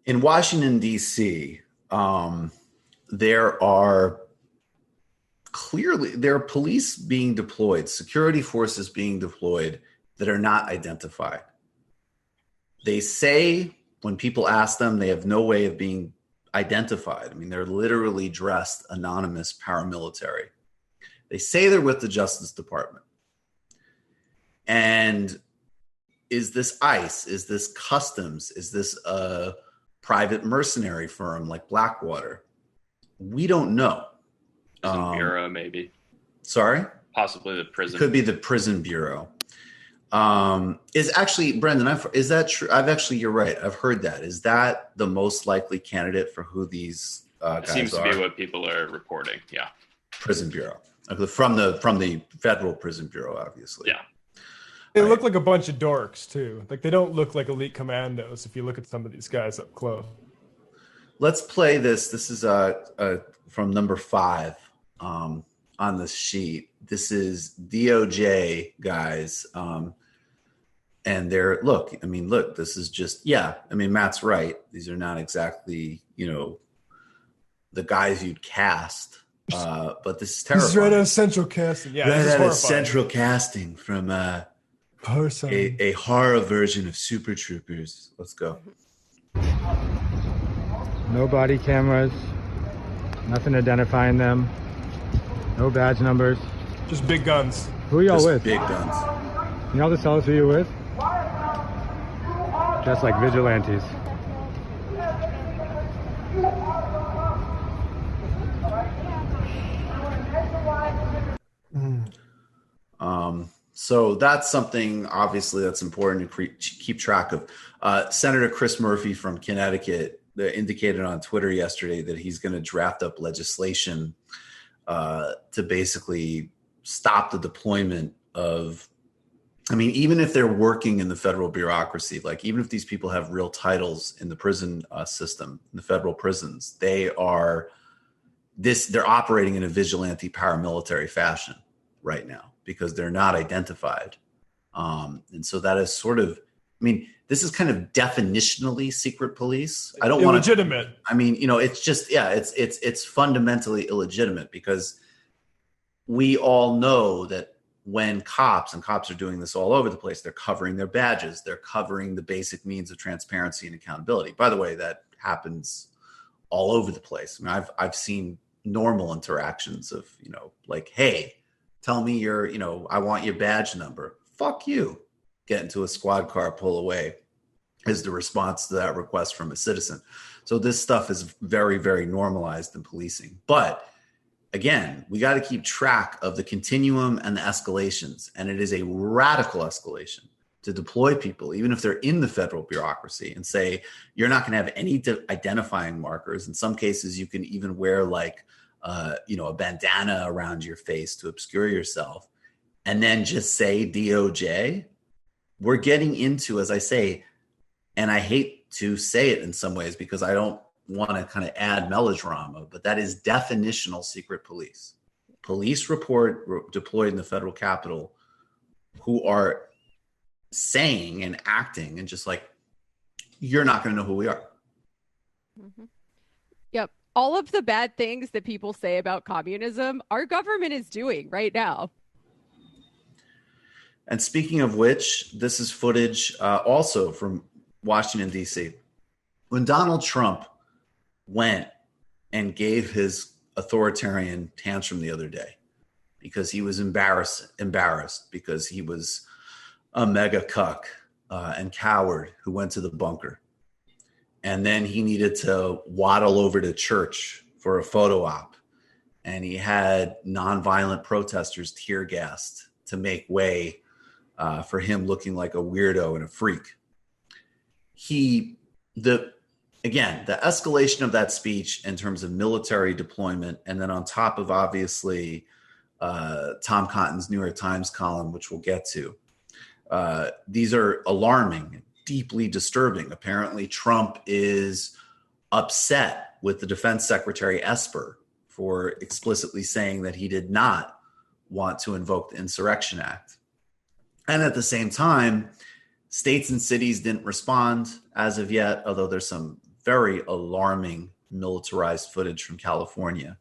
In Washington, D.C., there are police being deployed, security forces being deployed that are not identified. They say when people ask them, they have no way of being identified. I mean, they're literally dressed anonymous paramilitary. They say they're with the Justice Department. And is this ICE? Is this Customs? Is this a private mercenary firm like Blackwater? We don't know. Prison Bureau, maybe. Sorry? Possibly the prison. It could be the Prison Bureau. Is actually, Brendan, is that true? You're right. I've heard that. Is that the most likely candidate for who these guys are? Seems to be what people are reporting. Yeah. Prison Bureau. From the Federal Prison Bureau, obviously. Yeah. They look like a bunch of dorks too. Like they don't look like elite commandos if you look at some of these guys up close. Let's play this. This is from number 5 on this sheet. This is DOJ guys. And this is just, Matt's right. These are not exactly, the guys you'd cast. But this is terrifying. This is right out of central casting. Yeah, right out of central casting from a horror version of Super Troopers. Let's go. No body cameras, nothing identifying them, no badge numbers. Just big guns. Who are y'all with? Big guns. Can y'all just tell us who you're with? Just like vigilantes. So that's something, obviously, that's important to keep track of. Senator Chris Murphy from Connecticut indicated on Twitter yesterday that he's going to draft up legislation to basically stop the deployment of, even if they're working in the federal bureaucracy, like even if these people have real titles in the prison system, in the federal prisons, they're operating in a vigilante paramilitary fashion right now because they're not identified. And so that is sort of, this is kind of definitionally secret police. I don't want to illegitimate. It's just, it's fundamentally illegitimate because we all know that when cops are doing this all over the place, they're covering their badges, they're covering the basic means of transparency and accountability. By the way, that happens all over the place. I've seen normal interactions of, like, hey, tell me I want your badge number. Fuck you. Get into a squad car, pull away is the response to that request from a citizen. So this stuff is very, very normalized in policing. But again, we got to keep track of the continuum and the escalations. And it is a radical escalation to deploy people, even if they're in the federal bureaucracy, and say, you're not going to have any identifying markers. In some cases, you can even wear a bandana around your face to obscure yourself, and then just say DOJ. We're getting into, as I say, and I hate to say it in some ways because I don't want to kind of add melodrama, but that is definitional secret police. Police deployed in the federal Capitol who are saying and acting and just like, you're not going to know who we are. Mm-hmm. Yep. All of the bad things that people say about communism, our government is doing right now. And speaking of which, this is footage also from Washington, D.C. When Donald Trump went and gave his authoritarian tantrum the other day because he was embarrassed because he was a mega cuck and coward who went to the bunker. And then he needed to waddle over to church for a photo op. And he had nonviolent protesters tear gassed to make way for him looking like a weirdo and a freak. The escalation of that speech in terms of military deployment, and then on top of obviously Tom Cotton's New York Times column, which we'll get to, these are alarming, deeply disturbing. Apparently, Trump is upset with the Defense Secretary Esper for explicitly saying that he did not want to invoke the Insurrection Act. And at the same time, states and cities didn't respond as of yet, although there's some very alarming militarized footage from California.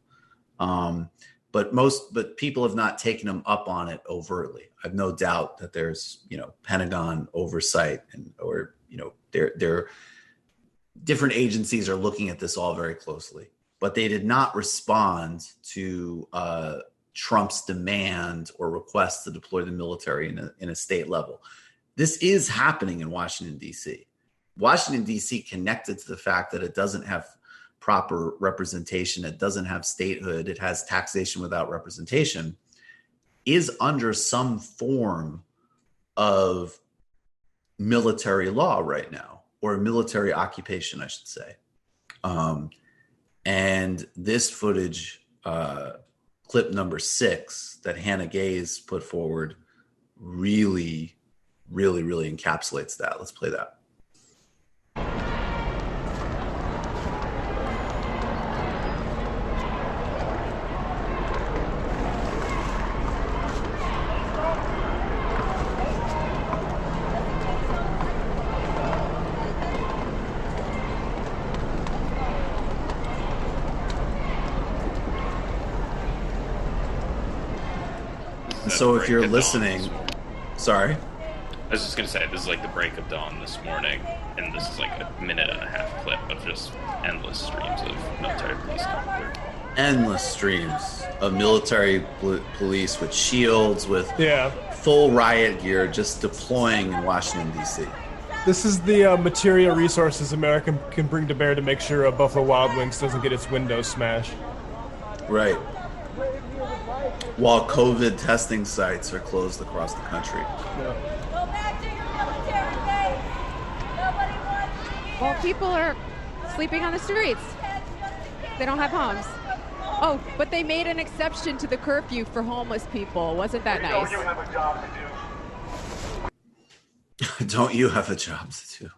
But people have not taken them up on it overtly. I've no doubt that there's, Pentagon oversight or their different agencies are looking at this all very closely, but they did not respond to Trump's demand or request to deploy the military in a state level. This is happening in Washington, D.C. Washington, D.C. connected to the fact that it doesn't have proper representation, it doesn't have statehood, it has taxation without representation, is under some form of military law right now, or military occupation, I should say. And this footage, clip number 6 that Hannah Gaze put forward, really encapsulates that. Let's play that. So if you're listening, sorry? I was just going to say, this is like the break of dawn this morning, and this is like a 1.5-minute clip of just endless streams of military police coming through. Endless streams of military police with shields, with Yeah. full riot gear, just deploying in Washington, D.C. This is the material resources America can bring to bear to make sure Buffalo Wild Wings doesn't get its windows smashed. Right. While COVID testing sites are closed across the country. Well, people are sleeping on the streets. They don't have homes. Oh, but they made an exception to the curfew for homeless people. Wasn't that nice? Don't you have a job to do? Don't you have a job to do?